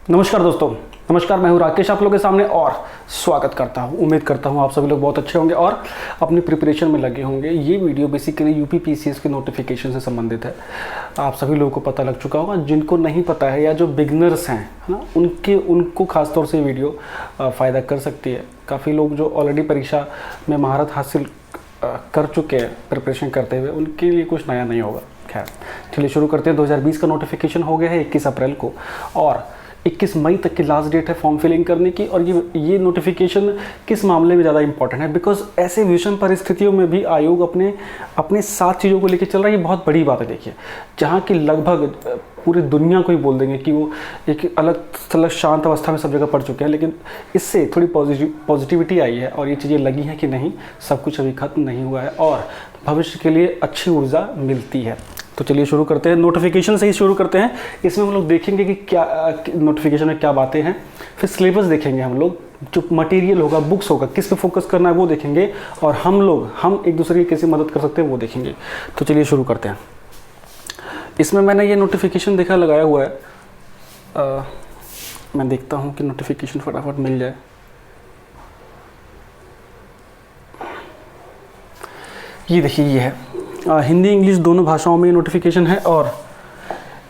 नमस्कार दोस्तों, नमस्कार। मैं हूं राकेश, आप लोगों के सामने और स्वागत करता हूं। उम्मीद करता हूं आप सभी लोग बहुत अच्छे होंगे और अपनी प्रिपरेशन में लगे होंगे। ये वीडियो बेसिकली यूपी पीसीएस के नोटिफिकेशन से संबंधित है। आप सभी लोगों को पता लग चुका होगा। जिनको नहीं पता है या जो बिगनर्स हैं, है ना, उनको खासतौर से वीडियो फ़ायदा कर सकती है। काफ़ी लोग जो ऑलरेडी परीक्षा में महारत हासिल कर चुके हैं प्रिपरेशन करते हुए, उनके लिए कुछ नया नहीं होगा। खैर, चलिए शुरू करते हैं। 2020 का नोटिफिकेशन हो गया है 21 अप्रैल को और 21 मई तक की लास्ट डेट है फॉर्म फिलिंग करने की। और ये नोटिफिकेशन किस मामले में ज़्यादा इंपॉर्टेंट है? बिकॉज ऐसे विषम परिस्थितियों में भी आयोग अपने 7 चीज़ों को लेकर चल रहा है। ये बहुत बड़ी बात है। देखिए, जहाँ की लगभग पूरी दुनिया को ही बोल देंगे कि वो एक अलग शांत अवस्था में सब जगह पढ़ चुके हैं, लेकिन इससे थोड़ी पॉजिटिविटी आई है और ये चीज़ें लगी हैं कि नहीं, सब कुछ अभी खत्म नहीं हुआ है और भविष्य के लिए अच्छी ऊर्जा मिलती है। तो चलिए शुरू करते हैं। नोटिफिकेशन से ही शुरू करते हैं। इसमें हम लोग देखेंगे कि क्या नोटिफिकेशन में क्या बातें हैं, फिर सिलेबस देखेंगे हम लोग, जो मटेरियल होगा, बुक्स होगा, किस पे फोकस करना है वो देखेंगे, और हम एक दूसरे की कैसे मदद कर सकते हैं वो देखेंगे। तो चलिए शुरू करते हैं। इसमें मैंने ये नोटिफिकेशन देखा लगाया हुआ है। मैं देखता हूँ कि नोटिफिकेशन फटाफट मिल जाए। ये देखिए, ये है हिंदी इंग्लिश दोनों भाषाओं में नोटिफिकेशन है और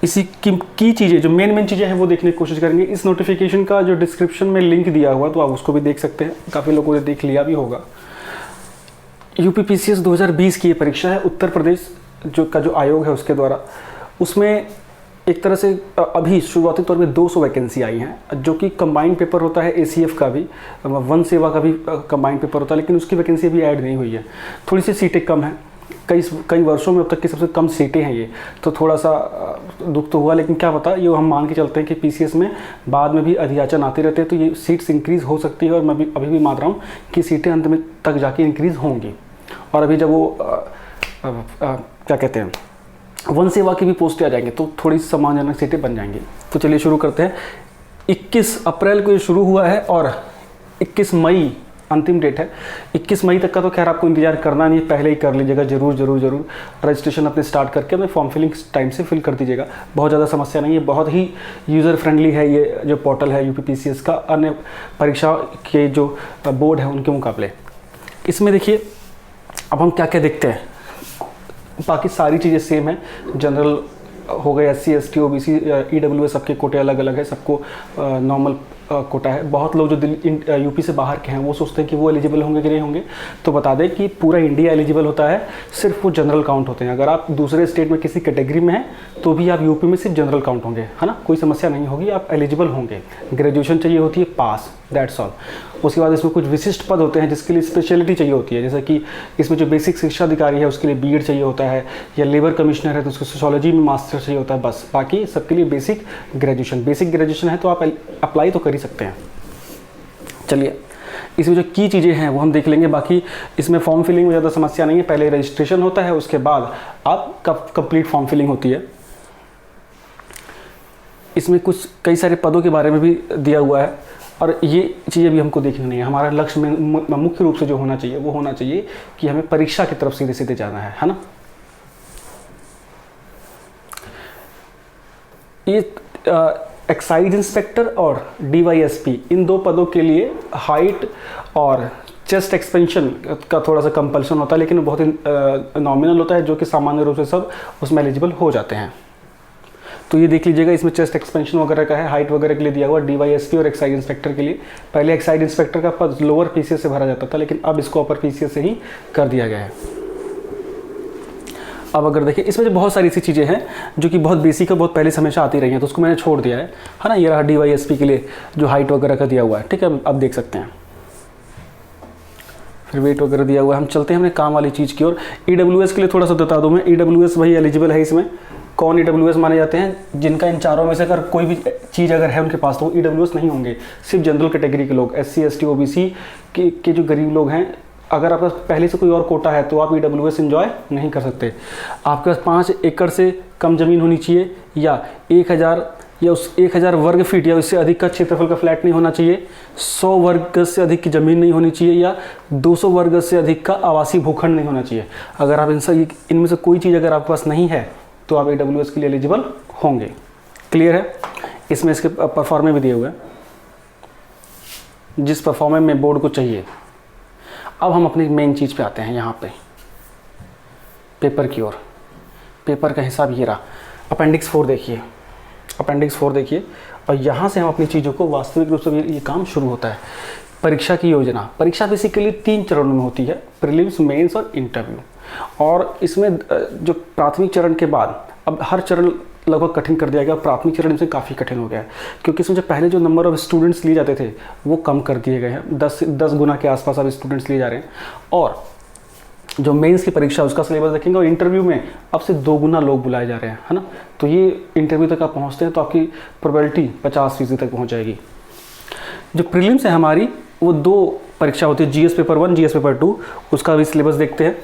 इसी की चीज़ें, जो मेन चीज़ें हैं वो देखने की कोशिश करेंगे। इस नोटिफिकेशन का जो डिस्क्रिप्शन में लिंक दिया हुआ, तो आप उसको भी देख सकते हैं। काफ़ी लोगों ने देख लिया भी होगा। यूपी पीसीएस 2020 की ये परीक्षा है, उत्तर प्रदेश जो आयोग है उसके द्वारा। उसमें एक तरह से अभी शुरुआती तौर पे 200 वैकेंसी आई हैं, जो कि कंबाइंड पेपर होता है। एसीएफ का भी, वन सेवा का भी कंबाइंड पेपर होता है, लेकिन उसकी वैकेंसी अभी ऐड नहीं हुई है। थोड़ी सी सीटें कम हैं। कई वर्षों में अब तक की सबसे कम सीटें हैं ये, तो थोड़ा सा दुख तो हुआ, लेकिन क्या पता, ये हम मान के चलते हैं कि पीसीएस में बाद में भी अधियाचन आते रहते हैं, तो ये सीट्स इंक्रीज़ हो सकती है। और मैं अभी भी मान रहा हूँ कि सीटें अंत में तक जाके इंक्रीज़ होंगी। और अभी जब वो क्या कहते हैं, वन सेवा की भी पोस्टें आ जाएंगी, तो थोड़ी सम्मानजनक सीटें बन जाएंगी। तो चलिए शुरू करते हैं। 21 अप्रैल को ये शुरू हुआ है और 21 मई अंतिम डेट है। 21 मई तक का तो खैर आपको इंतजार करना नहीं है, पहले ही कर लीजिएगा। जरूर रजिस्ट्रेशन अपने स्टार्ट करके अपने फॉर्म फिलिंग टाइम से फिल कर दीजिएगा। बहुत ज़्यादा समस्या नहीं है, बहुत ही यूज़र फ्रेंडली है ये जो पोर्टल है यूपी पीसीएस का, अन्य परीक्षा के जो बोर्ड है उनके मुकाबले। इसमें देखिए, अब हम क्या क्या देखते हैं। बाकी सारी चीज़ें सेम है। जनरल हो गए, SC ST OBC EWS, सबके कोटे अलग अलग है, सबको नॉर्मल कोटा है। बहुत लोग जो यूपी से बाहर के हैं वो सोचते हैं कि वो एलिजिबल होंगे कि नहीं होंगे। तो बता दें कि पूरा इंडिया एलिजिबल होता है, सिर्फ वो जनरल काउंट होते हैं। अगर आप दूसरे स्टेट में किसी कैटेगरी में हैं तो भी आप यूपी में सिर्फ जनरल काउंट होंगे, है ना। कोई समस्या नहीं होगी, आप एलिजिबल होंगे। ग्रेजुएशन चाहिए होती है पास, दैट्स ऑल। उसके बाद इसमें कुछ विशिष्ट पद होते हैं जिसके लिए स्पेशलिटी चाहिए होती है, जैसे कि इसमें जो बेसिक शिक्षा अधिकारी है उसके लिए बीएड चाहिए होता है, या लेबर कमिश्नर है तो उसको सोशियोलॉजी में मास्टर चाहिए होता है, बस। बाकी सबके लिए बेसिक ग्रेजुएशन है तो आप अप्लाई तो कर ही सकते हैं। चलिए, इसमें जो की चीज़ें हैं वो हम देख लेंगे। बाकी इसमें फॉर्म फिलिंग में ज़्यादा समस्या नहीं है। पहले रजिस्ट्रेशन होता है, उसके बाद आप कंप्लीट फॉर्म फिलिंग होती है। इसमें कई सारे पदों के बारे में भी दिया हुआ है और ये चीज़ें भी हमको देखनी नहीं है। हमारा लक्ष्य में मुख्य रूप से जो होना चाहिए वो होना चाहिए कि हमें परीक्षा की तरफ सीधे सीधे जाना है ना। ये एक्साइज इंस्पेक्टर और DYSP, इन 2 पदों के लिए हाइट और चेस्ट एक्सपेंशन का थोड़ा सा कंपल्सन होता है, लेकिन बहुत ही नॉमिनल होता है, जो कि सामान्य रूप से सब उसमें एलिजिबल हो जाते हैं। तो ये देख लीजिएगा, इसमें चेस्ट एक्सपेंशन वगैरह का है, हाइट वगैरह के लिए दिया हुआ DYSP और एक्साइज इंस्पेक्टर के लिए। पहले एक्साइज इंस्पेक्टर का पद लोअर पीसीएस से भरा जाता था, लेकिन अब इसको अपर पीसीएस से ही कर दिया गया है। अब अगर देखिए, इसमें जो बहुत सारी ऐसी चीज़ें हैं जो कि बहुत बेसिक है, बहुत पहले से हमेशा आती रही हैं, तो उसको मैंने छोड़ दिया है ना। ये रहा DYSP के लिए जो हाइट वगैरह का दिया हुआ है, ठीक है, अब देख सकते हैं। फिर वेट वगैरह दिया हुआ है। हम चलते हैं हमने काम वाली चीज़ की ओर। EWS के लिए थोड़ा सा बता दूँ मैं। EWS भाई एलिजिबल है इसमें। कौन EWS माने जाते हैं? जिनका इन चारों में से अगर कोई भी चीज़ अगर है उनके पास, तो EWS नहीं होंगे। सिर्फ जनरल कैटेगरी के लोग, SC ST OBC के जो गरीब लोग हैं, अगर आपके पास पहले से कोई और कोटा है तो आप EWS एंजॉय नहीं कर सकते। आपके पास 5 एकड़ से कम ज़मीन होनी चाहिए, या 1000 या उस 1000 वर्ग फीट या उससे अधिक का क्षेत्रफल का फ्लैट नहीं होना चाहिए, 100 वर्ग गज से अधिक की ज़मीन नहीं होनी चाहिए, या 200 वर्ग गज से अधिक का आवासीय भूखंड नहीं होना चाहिए। अगर आप इनमें से कोई चीज़ अगर आपके पास नहीं है तो आप EWS के लिए एलिजिबल होंगे। क्लियर है? इसमें इसके परफॉर्मे भी दिए हुए हैं, जिस परफॉर्मे में बोर्ड को चाहिए। अब हम अपनी मेन चीज़ पे आते हैं, यहाँ पे पेपर की ओर। पेपर का हिसाब ये रहा, अपेंडिक्स 4 देखिए, अपेंडिक्स 4 देखिए, और यहाँ से हम अपनी चीज़ों को वास्तविक रूप से ये काम शुरू होता है। परीक्षा की योजना, परीक्षा बेसिकली 3 चरणों में होती है, प्रीलिम्स, मेंस और इंटरव्यू। और इसमें जो प्राथमिक चरण के बाद अब हर चरण लगभग कठिन कर दिया गया। प्राथमिक चरण इसमें काफ़ी कठिन हो गया है, क्योंकि इसमें जो पहले जो नंबर ऑफ स्टूडेंट्स लिए जाते थे वो कम कर दिए गए हैं। 10 गुना के आसपास अब स्टूडेंट्स लिए जा रहे हैं। और जो मेंस की परीक्षा उसका सिलेबस देखेंगे, और इंटरव्यू में अब से 2 गुना लोग बुलाए जा रहे हैं, है ना। तो ये इंटरव्यू तक आप पहुँचते हैं तो आपकी प्रोबेबिलिटी 50% तक पहुँच जाएगी। जो प्रीलिम्स है हमारी, वो 2 परीक्षा होती है, जीएस पेपर 1, जीएस पेपर 2। उसका भी सिलेबस देखते हैं।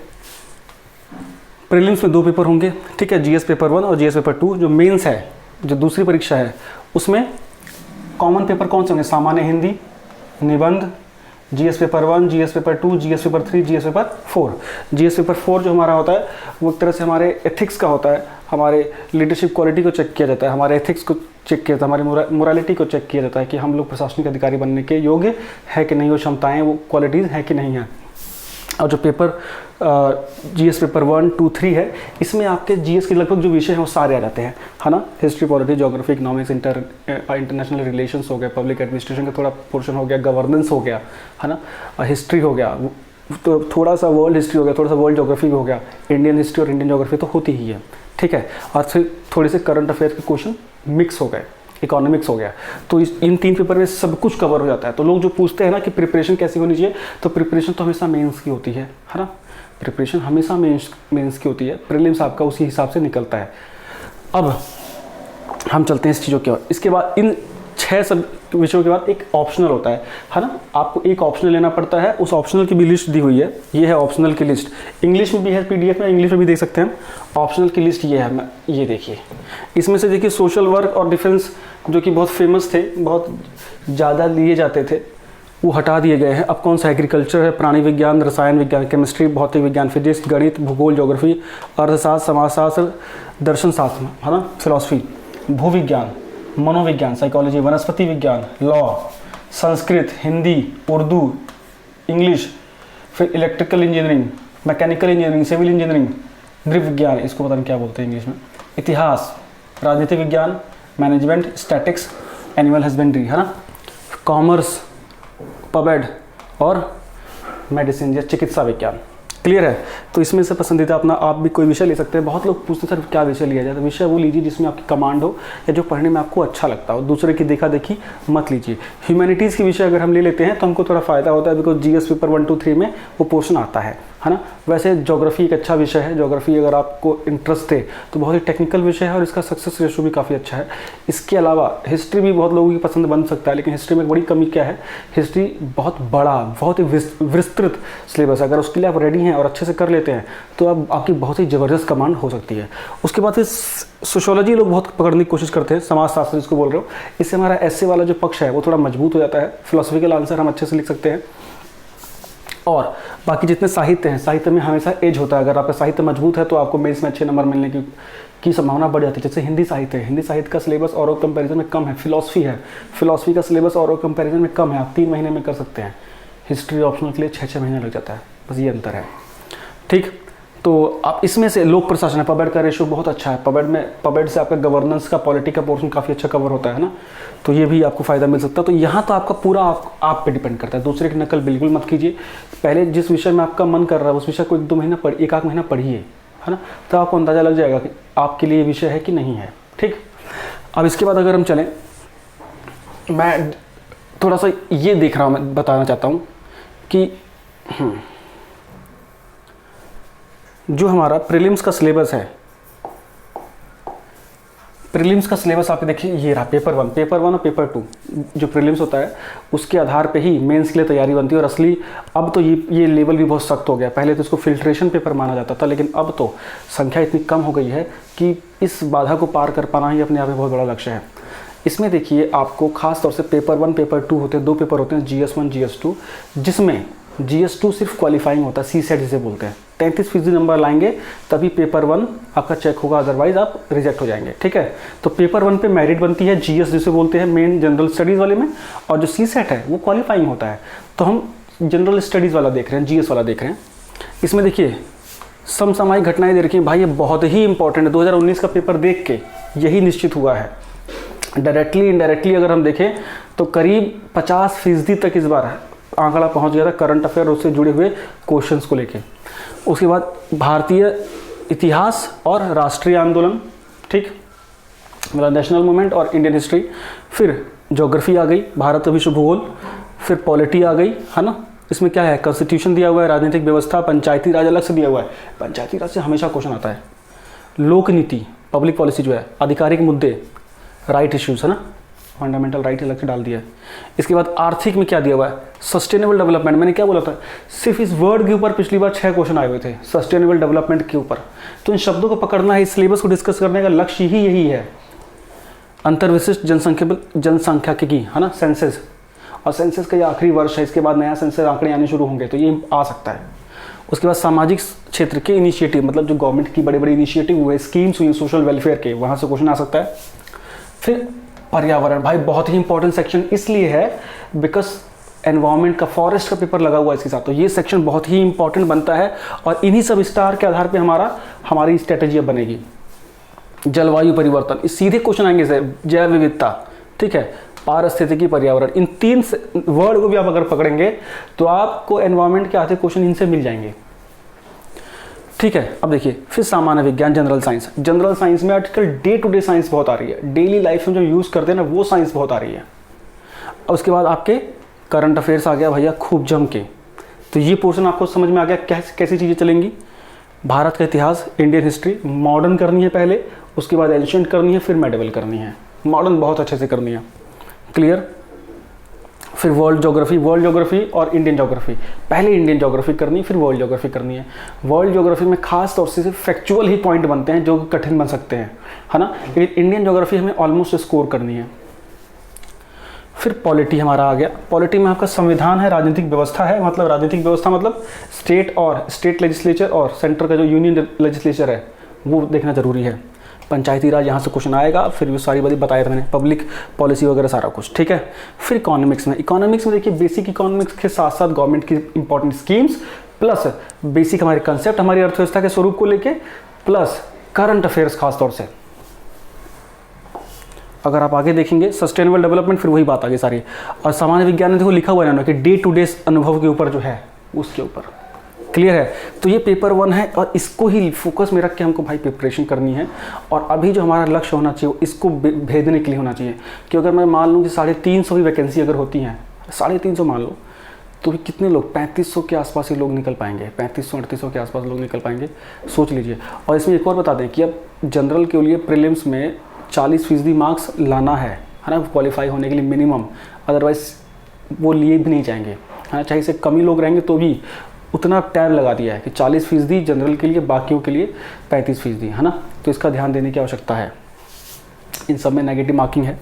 प्रीलिम्स में 2 पेपर होंगे, ठीक है, जीएस पेपर 1 और जीएस पेपर 2। जो मेंस है, जो दूसरी परीक्षा है, उसमें कॉमन पेपर कौन से होंगे? सामान्य हिंदी, निबंध, GS paper 1, GS paper 2, GS paper 3, GS paper 4। GS paper 4 जो हमारा होता है वो एक तरह से हमारे एथिक्स का होता है। हमारे लीडरशिप क्वालिटी को चेक किया जाता है, हमारे एथिक्स को चेक किया जाता है, हमारी मोरालिटी को चेक किया जाता है कि हम लोग प्रशासनिक अधिकारी बनने के योग्य है कि नहीं, वो क्षमताएँ, वो क्वालिटीज़ हैं कि नहीं हैं। और जो पेपर जीएस पेपर 1, 2, 3 है, इसमें आपके जीएस के लगभग जो विषय हैं वो सारे आ जाते हैं, है ना। History, polity, geography, economics, international relations हो गया, पब्लिक एडमिनिस्ट्रेशन का थोड़ा पोर्शन हो गया, गवर्नेंस हो गया, है ना, हिस्ट्री हो गया, तो थोड़ा सा वर्ल्ड हिस्ट्री हो गया, थोड़ा सा वर्ल्ड ज्योग्राफी भी हो गया, इंडियन हिस्ट्री और इंडियन ज्योग्राफी तो होती ही है, ठीक है। और फिर थोड़े से करंट अफेयर के क्वेश्चन मिक्स हो गए, इकोनॉमिक्स हो गया। तो इन 3 पेपर में सब कुछ कवर हो जाता है। तो लोग जो पूछते हैं ना कि प्रिपरेशन कैसी होनी चाहिए, तो प्रिपरेशन तो हमेशा मेंस की होती है ना। प्रिपरेशन हमेशा मेंस की होती है, प्रीलिम्स आपका उसी हिसाब से निकलता है। अब हम चलते हैं इस चीज़ों की ओर। इसके बाद इन 6 सब विषयों के बाद एक ऑप्शनल होता है ना। आपको एक ऑप्शनल लेना पड़ता है, उस ऑप्शनल की भी लिस्ट दी हुई है। ये है ऑप्शनल की लिस्ट, इंग्लिश में भी है, पीडीएफ में, इंग्लिश में भी देख सकते हैं। ऑप्शनल की लिस्ट ये है, ये देखिए। इसमें से देखिए सोशल वर्क और डिफेंस जो कि बहुत फेमस थे, बहुत ज़्यादा लिए जाते थे, वो हटा दिए गए हैं। अब कौन सा? एग्रीकल्चर है, प्राणी विज्ञान, रसायन विज्ञान, केमिस्ट्री, भौतिक विज्ञान, फिजिक्स, गणित, भूगोल, ज्योग्राफी, अर्थशास्त्र, समाजशास्त्र, दर्शन शास्त्र, है ना, फिलॉसफी, भूविज्ञान, मनोविज्ञान, साइकोलॉजी, वनस्पति विज्ञान, लॉ, संस्कृत, हिंदी, उर्दू, इंग्लिश, फिर electrical engineering, mechanical engineering, civil engineering, नृव विज्ञान, इसको पता नहीं क्या बोलते हैं इंग्लिश में, इतिहास, राजनीति विज्ञान, मैनेजमेंट, स्टैटिक्स, एनिमल हस्बेंड्री, है ना, कॉमर्स, पबेड और मेडिसिन या चिकित्सा विज्ञान। क्लियर है? तो इसमें से पसंदीदा अपना आप भी कोई विषय ले सकते हैं। बहुत लोग पूछते हैं सर क्या विषय लिया जाए, तो विषय वो लीजिए जिसमें आपकी कमांड हो या जो पढ़ने में आपको अच्छा लगता हो। दूसरे की देखा देखी मत लीजिए। ह्यूमैनिटीज़ के विषय अगर हम ले लेते हैं तो हमको थोड़ा फ़ायदा होता है, बिकॉज जीएस पेपर 1, 2, 3 में वो पोर्शन आता है ना। वैसे ज्योग्राफी एक अच्छा विषय है, ज्योग्राफी अगर आपको इंटरेस्ट है तो बहुत ही टेक्निकल विषय है और इसका सक्सेस रेशो भी काफ़ी अच्छा है। इसके अलावा हिस्ट्री भी बहुत लोगों की पसंद बन सकता है, लेकिन हिस्ट्री में एक बड़ी कमी क्या है, हिस्ट्री बहुत बड़ा, बहुत ही विस्तृत सिलेबस है। अगर उसके लिए आप रेडी हैं और अच्छे से कर लेते हैं तो अब आपकी बहुत ही ज़बरदस्त कमांड हो सकती है। उसके बाद फिर सोशियोलॉजी लोग बहुत पकड़ने की कोशिश करते हैं, समाजशास्त्र जिसको बोल रहे हो। इससे हमारा ऐसे वाला जो पक्ष है वो थोड़ा मजबूत हो जाता है, फिलोसफिकल आंसर हम अच्छे से लिख सकते हैं। और बाकी जितने साहित्य हैं, साहित्य में हमेशा एज होता है। अगर आपका साहित्य मजबूत है तो आपको मेंस में अच्छे नंबर मिलने की संभावना बढ़ जाती है। जैसे हिंदी साहित्य है, हिंदी साहित्य का सिलेबस और कंपैरिजन में कम है। फिलॉसफी है, फिलॉसफी का सिलेबस और कंपैरिजन में कम है, आप 3 महीने में कर सकते हैं। हिस्ट्री ऑप्शनल के लिए 6-6 महीने लग जाता है, बस ये अंतर है। ठीक, तो आप इसमें से लोक प्रशासन है, पबेड का रेशो बहुत अच्छा है। पबेड से आपका गवर्नेंस का, पॉलिटी का पोर्शन काफ़ी अच्छा कवर होता है ना, तो ये भी आपको फ़ायदा मिल सकता है। तो यहाँ तो आपका पूरा आप पे डिपेंड करता है। दूसरे की नकल बिल्कुल मत कीजिए। पहले जिस विषय में आपका मन कर रहा है उस विषय को 1-2 महीना एक आध महीना पढ़िए, है ना, तो आपको अंदाज़ा लग जाएगा कि आपके लिए विषय है कि नहीं है। ठीक, अब इसके बाद अगर हम चलें, मैं थोड़ा सा ये देख रहा हूँ, मैं बताना चाहता हूँ कि जो हमारा प्रीलिम्स का सिलेबस है, प्रीलिम्स का सिलेबस आप देखिए, ये रहा पेपर 1 और पेपर 2। जो प्रीलिम्स होता है उसके आधार पे ही मेंस के लिए तैयारी बनती है। और असली अब तो ये लेवल भी बहुत सख्त हो गया। पहले तो इसको फिल्ट्रेशन पेपर माना जाता था, लेकिन अब तो संख्या इतनी कम हो गई है कि इस बाधा को पार कर पाना ही अपने आप में बहुत बड़ा लक्ष्य है। इसमें देखिए आपको खास तौर से पेपर 1, पेपर 2 होते हैं, 2 पेपर होते हैं, GS1, GS2, जिसमें GS2 सिर्फ क्वालिफाइंग होता है, CSET जिसे बोलते हैं। 33% नंबर लाएंगे तभी पेपर 1 आपका चेक होगा, अदरवाइज आप रिजेक्ट हो जाएंगे, ठीक है। तो पेपर 1 पे मेरिट बनती है, GS जिसे बोलते हैं मेन जनरल स्टडीज़ वाले में, और जो CSET है वो क्वालिफाइंग होता है। तो हम जनरल स्टडीज़ वाला देख रहे हैं, GS वाला देख रहे हैं। इसमें देखिए समसामयिक घटनाएं दे रखी हैं भाई, ये बहुत ही इंपॉर्टेंट है। 2019 का पेपर देख के यही निश्चित हुआ है। डायरेक्टली इनडायरेक्टली अगर हम देखें तो करीब 50% तक इस बार आंकड़ा पहुंच गया था करंट अफेयर उससे जुड़े हुए क्वेश्चंस को लेके। उसके बाद भारतीय इतिहास और राष्ट्रीय आंदोलन, ठीक, मतलब नेशनल मूवमेंट और इंडियन हिस्ट्री। फिर ज्योग्राफी आ गई, भारत विश्व भूगोल। फिर पॉलिटी आ गई, है ना। इसमें क्या है, कॉन्स्टिट्यूशन दिया हुआ है, राजनीतिक व्यवस्था, पंचायती राज अलग से दिया हुआ है। पंचायती राज से हमेशा क्वेश्चन आता है। लोक नीति, पब्लिक पॉलिसी जो है, आधिकारिक मुद्दे, राइट इश्यूज, है ना, फंडामेंटल राइट अलग से डाल दिया है। इसके बाद आर्थिक में क्या दिया हुआ है, सस्टेनेबल डेवलपमेंट। मैंने क्या बोला था, सिर्फ इस वर्ड के ऊपर पिछली बार 6 क्वेश्चन आए हुए थे, सस्टेनेबल डेवलपमेंट के ऊपर। तो इन शब्दों को पकड़ना है, इस सिलेबस को डिस्कस करने का लक्ष्य ही यही है। अंतर्विशिष्ट जनसांख्यिकी, है ना, सेंसस, और सेंसस का ये आखिरी वर्ष है, इसके बाद नया सेंसस आंकड़े आने शुरू होंगे, तो ये आ सकता है। उसके बाद सामाजिक क्षेत्र के इनिशिएटिव, मतलब जो गवर्नमेंट की बड़े बड़े इनिशिएटिव हुए, स्कीम्स हुई सोशल वेलफेयर के, वहाँ से क्वेश्चन आ सकता है। फिर पर्यावरण, भाई बहुत ही इंपॉर्टेंट सेक्शन इसलिए है बिकॉज एनवायरनमेंट का, फॉरेस्ट का पेपर लगा हुआ है इसके साथ, तो ये सेक्शन बहुत ही इंपॉर्टेंट बनता है। और इन्हीं सब स्टार के आधार पे हमारी स्ट्रेटेजी बनेगी। जलवायु परिवर्तन, इस सीधे क्वेश्चन आएंगे सर, जैव विविधता, ठीक है, पारिस्थितिकी, पर्यावरण, इन 3 वर्ड को भी आप अगर पकड़ेंगे तो आपको एनवायरनमेंट के आधे क्वेश्चन इनसे मिल जाएंगे, ठीक है। अब देखिए फिर सामान्य विज्ञान, जनरल साइंस। जनरल साइंस में आजकल डे टू डे साइंस बहुत आ रही है, डेली लाइफ में जो यूज़ करते हैं ना वो साइंस बहुत आ रही है। और उसके बाद आपके करंट अफेयर्स आ गया भैया खूब जम के। तो ये पोर्शन आपको समझ में आ गया कैसी चीज़ें चलेंगी। भारत का इतिहास, इंडियन हिस्ट्री मॉडर्न करनी है पहले, उसके बाद एंशिएंट करनी है, फिर मेडिवल करनी है। मॉडर्न बहुत अच्छे से करनी है, क्लियर। फिर वर्ल्ड ज्योग्राफी और इंडियन ज्योग्राफी। पहले इंडियन ज्योग्राफी करनी है, फिर वर्ल्ड ज्योग्राफी करनी है। वर्ल्ड ज्योग्राफी में खास तौर से सिर्फ फैक्चुअल ही पॉइंट बनते हैं जो कठिन बन सकते हैं, है ना। लेकिन इंडियन ज्योग्राफी हमें ऑलमोस्ट स्कोर करनी है। फिर पॉलिटी हमारा आ गया। पॉलिटी में आपका संविधान है, राजनीतिक व्यवस्था है, मतलब राजनीतिक व्यवस्था मतलब स्टेट लेजिस्लेचर और सेंटर का जो यूनियन लेजिस्लेचर है वो देखना जरूरी है। पंचायती राज यहाँ से क्वेश्चन आएगा, फिर वो सारी बातें बताया था मैंने, पब्लिक पॉलिसी वगैरह सारा कुछ, ठीक है। फिर इकोनॉमिक्स में देखिए बेसिक इकोनॉमिक्स के साथ साथ गवर्नमेंट की इंपॉर्टेंट स्कीम्स, प्लस बेसिक हमारे कंसेप्ट, हमारी अर्थव्यवस्था के स्वरूप को लेके, प्लस करंट अफेयर्स खास तौर से। अगर आप आगे देखेंगे सस्टेनेबल डेवलपमेंट, फिर वही बात आगे सारी। और सामान्य विज्ञान में देखो लिखा हुआ है ना कि डे टू डे अनुभव के ऊपर जो है उसके ऊपर, क्लियर है। तो ये पेपर 1 है और इसको ही फोकस में रख के हमको भाई प्रिपरेशन करनी है। और अभी जो हमारा लक्ष्य होना चाहिए इसको भेदने के लिए होना चाहिए कि अगर मैं मान लूँ कि 350 भी वैकेंसी अगर होती हैं, 350 मान लो, तो भी कितने लोग, 3500 के आसपास ही लोग निकल पाएंगे, 3500-3800 के आसपास लोग निकल पाएंगे, सोच लीजिए। और इसमें एक और बता दें कि अब जनरल के लिए प्रीलिम्स में 40% मार्क्स लाना है ना, क्वालिफाई होने के लिए मिनिमम, अदरवाइज वो लिए भी नहीं जाएंगे, है ना। चाहे इससे कम ही लोग रहेंगे तो भी उतना टाइम लगा दिया है कि 40% जनरल के लिए, बाकियों के लिए 35%, है ना। तो इसका ध्यान देने की आवश्यकता है। इन सब में नेगेटिव मार्किंग है।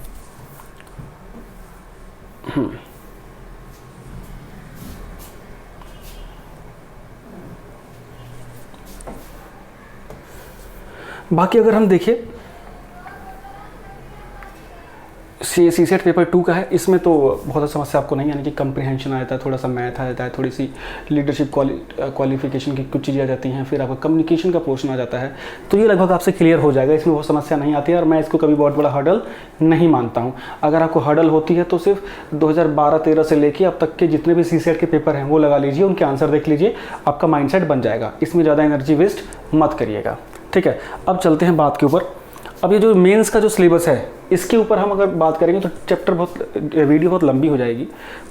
बाकी अगर हम देखें CSET पेपर 2 का है, इसमें तो बहुत ज़्यादा समस्या आपको नहीं, यानी कि कंप्रीहेंशन आ जाता है, थोड़ा सा मैथ आ जाता है, थोड़ी सी लीडरशिप क्वालिफिकेशन की कुछ चीज़ें आ जाती हैं, फिर आपका कम्युनिकेशन का पोर्शन आ जाता है। तो ये लगभग आपसे क्लियर हो जाएगा, इसमें बहुत समस्या नहीं आती है और मैं इसको कभी बहुत बड़ा हर्डल नहीं मानता हूँ। अगर आपको हर्डल होती है तो सिर्फ 2012-13 से लेके अब तक के जितने भी CSET के पेपर हैं वो लगा लीजिए, उनके आंसर देख लीजिए, आपका माइंडसेट बन जाएगा। इसमें ज़्यादा एनर्जी वेस्ट मत करिएगा, ठीक है। अब चलते हैं बात के ऊपर। अब ये जो मेंस का जो सिलेबस है इसके ऊपर हम अगर बात करेंगे तो वीडियो बहुत लंबी हो जाएगी।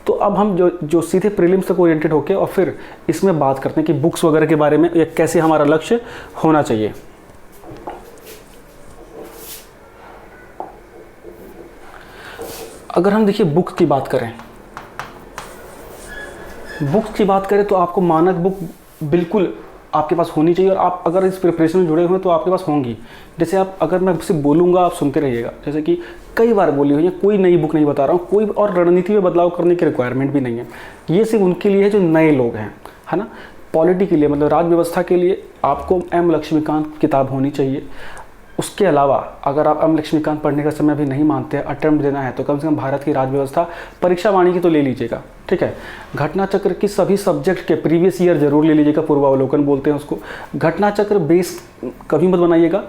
तो अब हम जो सीधे प्रीलिम्स तक ओरिएंटेड होके और फिर इसमें बात करते हैं कि बुक्स वगैरह के बारे में, या कैसे हमारा लक्ष्य होना चाहिए। अगर हम देखिए बुक्स की बात करें तो आपको मानक बुक बिल्कुल आपके पास होनी चाहिए, और आप अगर इस प्रिपरेशन में जुड़े हुए हैं तो आपके पास होंगी। जैसे आप, अगर मैं सिर्फ बोलूँगा आप सुनते रहिएगा, जैसे कि कई बार बोली हुई है, कोई नई बुक नहीं बता रहा हूँ, कोई और रणनीति में बदलाव करने की रिक्वायरमेंट भी नहीं है। ये सिर्फ उनके लिए है जो नए लोग हैं, है ना। पॉलिटी के लिए, मतलब राज व्यवस्था के लिए आपको एम लक्ष्मीकांत किताब होनी चाहिए। उसके अलावा अगर आप एम लक्ष्मीकांत पढ़ने का समय भी नहीं मानते, अटेम्प्ट देना है, तो कम से कम भारत की राज व्यवस्था परीक्षा वाणी की तो ले लीजिएगा, ठीक है। घटना चक्र की सभी सब्जेक्ट के प्रीवियस ईयर जरूर ले लीजिएगा, पूर्वावलोकन बोलते हैं उसको। घटना चक्र बेस कभी मत बनाइएगा,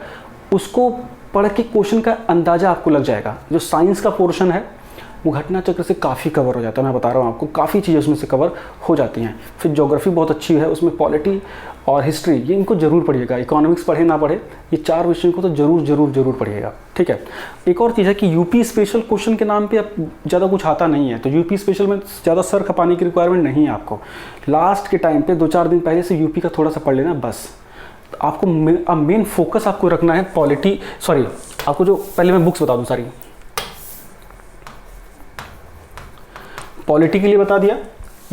उसको पढ़ के क्वेश्चन का अंदाजा आपको लग जाएगा। जो साइंस का पोर्शन है वो घटना चक्र से काफ़ी कवर हो जाता है, मैं बता रहा हूँ आपको, काफ़ी चीज़ें उसमें से कवर हो जाती हैं। फिर ज्योग्राफी बहुत अच्छी है, उसमें पॉलिटी और हिस्ट्री, ये इनको जरूर पढ़िएगा। इकोनॉमिक्स पढ़े ना पढ़े, ये 4 विषयों को तो जरूर पढ़िएगा, ठीक है। एक और चीज़ है कि यूपी स्पेशल क्वेश्चन के नाम पे अब ज़्यादा कुछ आता नहीं है, तो यूपी स्पेशल में ज़्यादा सर खपाने की रिक्वायरमेंट नहीं है आपको। लास्ट के टाइम पे 2-4 दिन पहले से यूपी का थोड़ा सा पढ़ लेना बस। आपको मेन फोकस आपको रखना है पॉलिटी, सॉरी आपको जो, पहले मैं बुक्स बता दूँ सारी। पॉलिटी के लिए बता दिया,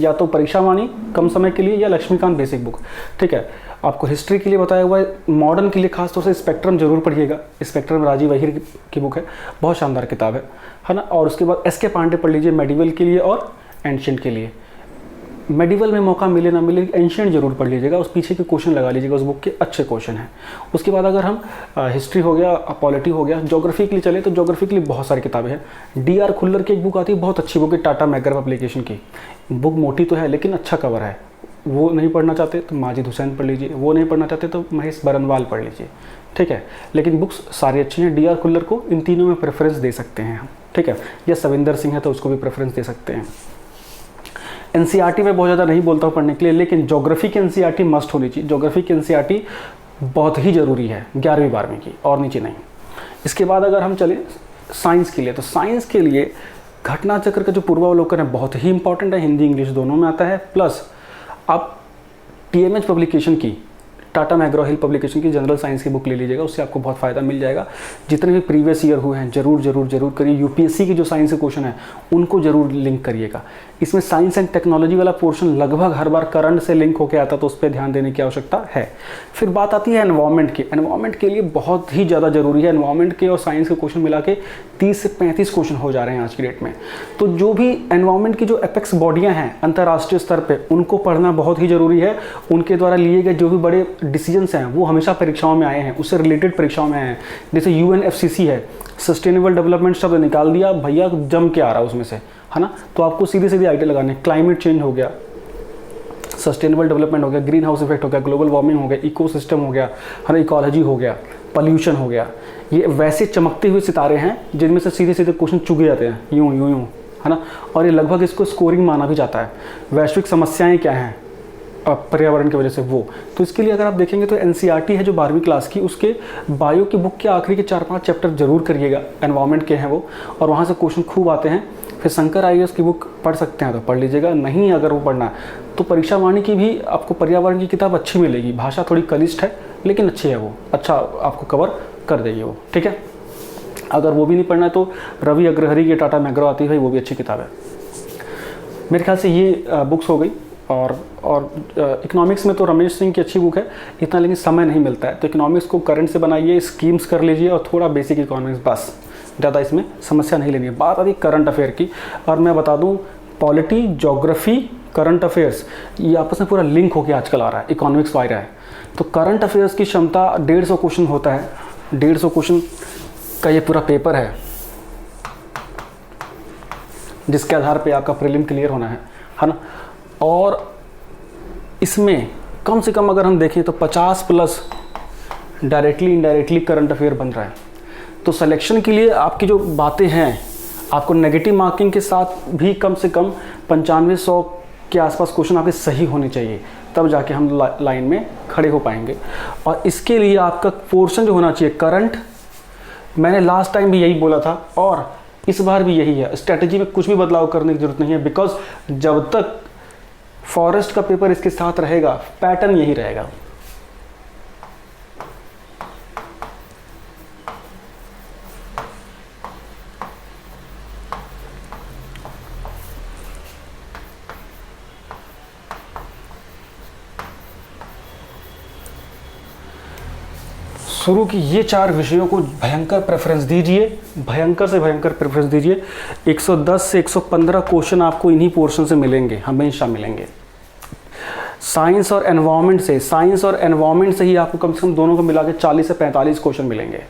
या तो परीक्षा वाणी कम समय के लिए, या लक्ष्मीकांत बेसिक बुक, ठीक है। आपको हिस्ट्री के लिए बताया हुआ है। मॉडर्न के लिए खासतौर से स्पेक्ट्रम जरूर पढ़िएगा। स्पेक्ट्रम राजीव अहिर की बुक है, बहुत शानदार किताब है ना। और उसके बाद एस के पांडे पढ़ लीजिए मेडिवल के लिए और एंशिएंट के लिए। मेडिवल में मौका मिले ना मिले, एंशिएंट जरूर पढ़ लीजिएगा, उस पीछे के क्वेश्चन लगा लीजिएगा, उस बुक के अच्छे क्वेश्चन हैं। उसके बाद अगर हम हिस्ट्री हो गया, पॉलिटी हो गया, ज्योग्राफी के लिए चले तो ज्योग्राफी के लिए बहुत सारी किताबें हैं। डी.आर. खुल्लर की एक बुक आती है, बहुत अच्छी बुक है, टाटा मैगर पब्लिकेशन की। बुक मोटी तो है लेकिन अच्छा कवर है। वो नहीं पढ़ना चाहते तो माजिद हुसैन पढ़ लीजिए, वो नहीं पढ़ना चाहते तो महेश बरनवाल पढ़ लीजिए, ठीक है। लेकिन बुक्स सारी अच्छी हैं। डी.आर. खुल्लर को इन तीनों में प्रेफरेंस दे सकते हैं हम, ठीक है। या सविंदर सिंह है तो उसको भी प्रेफरेंस दे सकते हैं। एनसीईआरटी में बहुत ज़्यादा नहीं बोलता हूँ पढ़ने के लिए, लेकिन ज्योग्राफी की एनसीईआरटी मस्ट होनी चाहिए। ज्योग्राफी की एनसीईआरटी बहुत ही ज़रूरी है 11वीं 12वीं की, और नीचे नहीं। इसके बाद अगर हम चलें साइंस के लिए, तो साइंस के लिए घटना चक्र का जो पूर्वावलोकन है बहुत ही इंपॉर्टेंट है, हिंदी इंग्लिश दोनों में आता है। प्लस आप टीएमएच पब्लिकेशन की, टाटा मैग्रो हिल पब्लिकेशन की जनरल साइंस की बुक ले लीजिएगा, उससे आपको बहुत फ़ायदा मिल जाएगा। जितने भी प्रीवियस ईयर हुए हैं जरूर करिए। यूपीएससी की जो साइंस के क्वेश्चन है उनको जरूर लिंक करिएगा। इसमें साइंस एंड टेक्नोलॉजी वाला पोर्शन लगभग हर बार करंट से लिंक होकर आता, तो उस पर ध्यान देने की आवश्यकता है। फिर बात आती है एनवायरमेंट की। एनवायरमेंट के लिए बहुत ही ज़्यादा जरूरी है। एनवायरमेंट के और साइंस के क्वेश्चन मिला के 30 से 35 क्वेश्चन हो जा रहे हैं आज की डेट में। तो जो भी एनवायरमेंट की जो एपेक्स बॉडियाँ हैं अंतर्राष्ट्रीय स्तर पर, उनको पढ़ना बहुत ही ज़रूरी है। उनके द्वारा लिए गए जो भी बड़े डिसीजंस हैं वो हमेशा परीक्षाओं में आए हैं, उससे रिलेटेड परीक्षाओं में आए हैं। जैसे यूएनएफसीसी है, सस्टेनेबल डेवलपमेंट शब्द निकाल दिया भैया, जम के आ रहा है उसमें से, है ना। तो आपको सीधे आइडिया लगाने, क्लाइमेट चेंज हो गया, सस्टेनेबल डेवलपमेंट हो गया, ग्रीन हाउस इफेक्ट हो गया, ग्लोबल वार्मिंग हो गया, इकोसिस्टम हो गया, है ना, इकोलॉजी हो गया, पॉल्यूशन हो गया। ये वैसे चमकते हुए सितारे हैं जिनमें से सीधे क्वेश्चन चुगे जाते हैं, यूं, है ना। और ये लगभग इसको स्कोरिंग माना भी जाता है। वैश्विक समस्याएं क्या हैं पर्यावरण की वजह से, वो तो इसके लिए अगर आप देखेंगे तो एनसीईआरटी है जो 12वीं क्लास की, उसके बायो की बुक के आखिरी के 4-5 चैप्टर जरूर करिएगा, एनवायरमेंट के हैं वो, और वहाँ से क्वेश्चन खूब आते हैं। फिर शंकर आईएएस की बुक पढ़ सकते हैं तो पढ़ लीजिएगा, नहीं अगर वो पढ़ना तो परीक्षा वाणी की भी आपको पर्यावरण की किताब अच्छी मिलेगी। भाषा थोड़ी कलिष्ट है लेकिन अच्छी है, वो अच्छा आपको कवर कर देगी वो, ठीक है। अगर वो भी नहीं पढ़ना है तो रवि अग्रहरी की टाटा मैग्रो आती है, वो भी अच्छी किताब है। मेरे ख्याल से ये बुक्स हो गई। और इकोनॉमिक्स में तो रमेश सिंह की अच्छी बुक है, इतना लेकिन समय नहीं मिलता है, तो इकोनॉमिक्स को करंट से बनाइए, स्कीम्स कर लीजिए और थोड़ा बेसिक इकोनॉमिक्स, बस ज़्यादा इसमें समस्या नहीं लेनी है। बात आती करंट अफेयर की, और मैं बता दूं पॉलिटी, ज्योग्राफी, करंट अफेयर्स ये आपस में पूरा लिंक होकर आजकल आ रहा है, इकोनॉमिक्स आ रहा है। तो करंट अफेयर्स की क्षमता 150 क्वेश्चन होता है, 150 क्वेश्चन का ये पूरा पेपर है जिसके आधार पे आपका प्रीलिम क्लियर होना है ना। और इसमें कम से कम अगर हम देखें तो 50+ डायरेक्टली इनडायरेक्टली करंट अफेयर बन रहा है। तो सिलेक्शन के लिए आपकी जो बातें हैं, आपको नेगेटिव मार्किंग के साथ भी कम से कम 95-100 के आसपास क्वेश्चन आपके सही होने चाहिए, तब जाके हम लाइन में खड़े हो पाएंगे। और इसके लिए आपका पोर्शन जो होना चाहिए करंट, मैंने लास्ट टाइम भी यही बोला था और इस बार भी यही है। स्ट्रैटेजी में कुछ भी बदलाव करने की जरूरत नहीं है, बिकॉज जब तक फॉरेस्ट का पेपर इसके साथ रहेगा पैटर्न यही रहेगा। शुरू की ये 4 विषयों को भयंकर प्रेफरेंस दीजिए, भयंकर से भयंकर प्रेफरेंस दीजिए। 110 से 115 क्वेश्चन आपको इन्हीं पोर्शन से मिलेंगे, हमेशा मिलेंगे। साइंस और एनवायरनमेंट से ही आपको कम से कम दोनों को मिला के 40 से 45 क्वेश्चन मिलेंगे।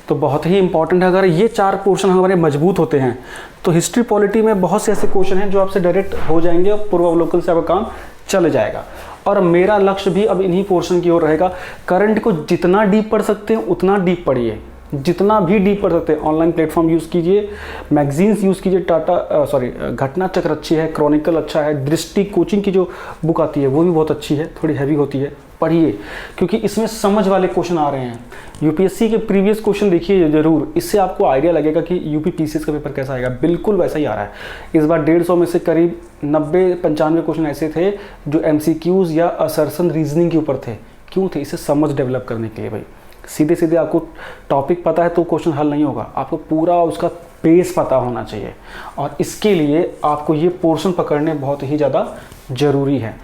तो बहुत ही इंपॉर्टेंट है। अगर ये 4 पोर्शन हमारे मजबूत होते हैं तो हिस्ट्री पॉलिटी में बहुत से ऐसे क्वेश्चन हैं जो आपसे डायरेक्ट हो जाएंगे और पूर्वावलोकन से आपका काम चल जाएगा। और मेरा लक्ष्य भी अब इन्हीं पोर्शन की ओर रहेगा। करंट को जितना डीप पढ़ सकते हैं उतना डीप पढ़िए, जितना भी डीप पढ़ सकते हैं। ऑनलाइन प्लेटफॉर्म यूज़ कीजिए, मैगजीन्स यूज़ कीजिए, घटना चक्र अच्छी है, क्रॉनिकल अच्छा है, दृष्टि कोचिंग की जो बुक आती है वो भी बहुत अच्छी है, थोड़ी हैवी होती है, पढ़िए क्योंकि इसमें समझ वाले क्वेश्चन आ रहे हैं। यूपीएससी के प्रीवियस क्वेश्चन देखिए ज़रूर, इससे आपको आइडिया लगेगा कि यूपी पीसीएस का पेपर कैसा आएगा। बिल्कुल वैसा ही आ रहा है। इस बार 150 में से करीब 90-95 क्वेश्चन ऐसे थे जो एमसीक्यूज या असर्शन रीजनिंग के ऊपर थे। क्यों थे? इसे समझ डेवलप करने के लिए। भाई सीधे सीधे आपको टॉपिक पता है तो क्वेश्चन हल नहीं होगा, आपको पूरा उसका बेस पता होना चाहिए। और इसके लिए आपको ये पोर्शन पकड़ने बहुत ही ज़्यादा ज़रूरी है।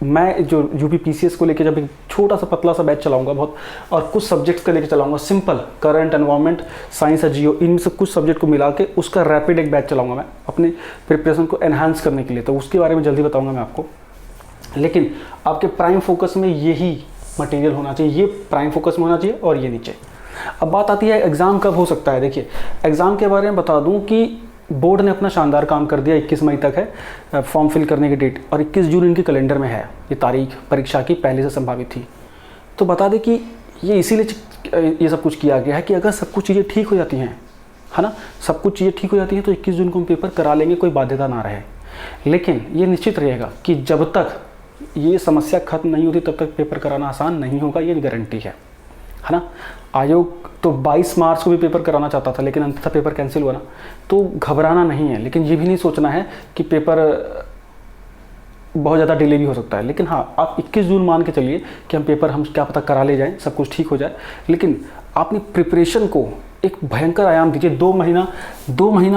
मैं जो यूपी पीसीएस को लेके जब एक छोटा सा पतला सा बैच चलाऊंगा बहुत, और कुछ सब्जेक्ट्स का लेके चलाऊंगा, सिंपल करंट, एनवायरनमेंट, साइंस या जियो, इनमें से कुछ सब्जेक्ट को मिला के उसका रैपिड एक बैच चलाऊंगा मैं अपने प्रिपरेशन को एनहांस करने के लिए। तो उसके बारे में जल्दी बताऊंगा मैं आपको। लेकिन आपके प्राइम फोकस में यही मटेरियल होना चाहिए, ये प्राइम फोकस में होना चाहिए और ये नीचे। अब बात आती है एग्ज़ाम कब हो सकता है। देखिए एग्ज़ाम के बारे में बता दूं कि बोर्ड ने अपना शानदार काम कर दिया। 21 मई तक है फॉर्म फिल करने की डेट, और 21 जून इनके कैलेंडर में है ये तारीख परीक्षा की, पहले से संभावित थी। तो बता दें कि ये इसीलिए ये सब कुछ किया गया है कि अगर सब कुछ चीज़ें ठीक हो जाती हैं, है ना, सब कुछ चीज़ें ठीक हो जाती हैं तो 21 जून को हम पेपर करा लेंगे, कोई बाध्यता ना रहे। लेकिन ये निश्चित रहेगा कि जब तक ये समस्या खत्म नहीं होती तब तक पेपर कराना आसान नहीं होगा, ये गारंटी है ना। आयोग तो 22 मार्च को भी पेपर कराना चाहता था लेकिन अंततः पेपर कैंसिल हुआ ना। तो घबराना नहीं है, लेकिन ये भी नहीं सोचना है कि पेपर बहुत ज़्यादा डिले भी हो सकता है। लेकिन हाँ, आप 21 जून मान के चलिए कि हम क्या पता करा ले जाएं, सब कुछ ठीक हो जाए। लेकिन अपनी प्रिपरेशन को एक भयंकर आयाम दीजिए। 2 महीना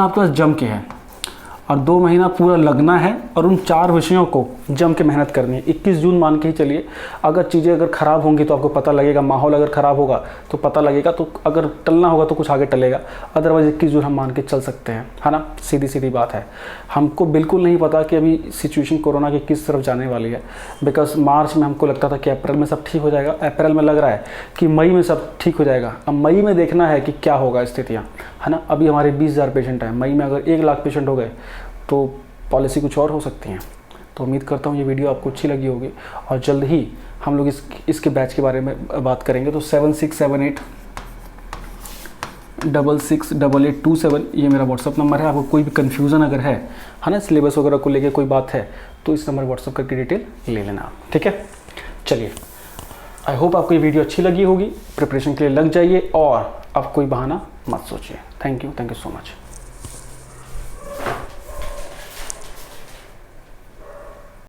आपके पास जम के है और 2 महीना पूरा लगना है और उन 4 विषयों को जम के मेहनत करनी है। 21 जून मान के ही चलिए। अगर चीज़ें अगर ख़राब होंगी तो आपको पता लगेगा, माहौल अगर ख़राब होगा तो पता लगेगा, तो अगर टलना होगा तो कुछ आगे टलेगा। अदरवाइज़ 21 जून हम मान के चल सकते हैं, है ना। सीधी बात है। हमको बिल्कुल नहीं पता कि अभी सिचुएशन कोरोना की किस तरफ जाने वाली है। बिकॉज मार्च में हमको लगता था कि अप्रैल में सब ठीक हो जाएगा, अप्रैल में लग रहा है कि मई में सब ठीक हो जाएगा। अब मई में देखना है कि क्या होगा स्थितियाँ, है ना। अभी हमारे 20,000 पेशेंट हैं, मई में अगर 1 लाख पेशेंट हो गए तो पॉलिसी कुछ और हो सकती हैं। तो उम्मीद करता हूँ ये वीडियो आपको अच्छी लगी होगी और जल्द ही हम लोग इसके बैच के बारे में बात करेंगे। तो 7678668827 ये मेरा व्हाट्सअप नंबर है। आपको कोई भी कन्फ्यूज़न अगर है ना, सिलेबस वगैरह को लेके कोई बात है तो इस नंबर व्हाट्सअप करके डिटेल ले लेना, ठीक है। चलिए, आई होप आपको ये वीडियो अच्छी लगी होगी। प्रिपरेशन के लिए लग जाइए और अब कोई बहाना मत सोचिए। Thank you so much.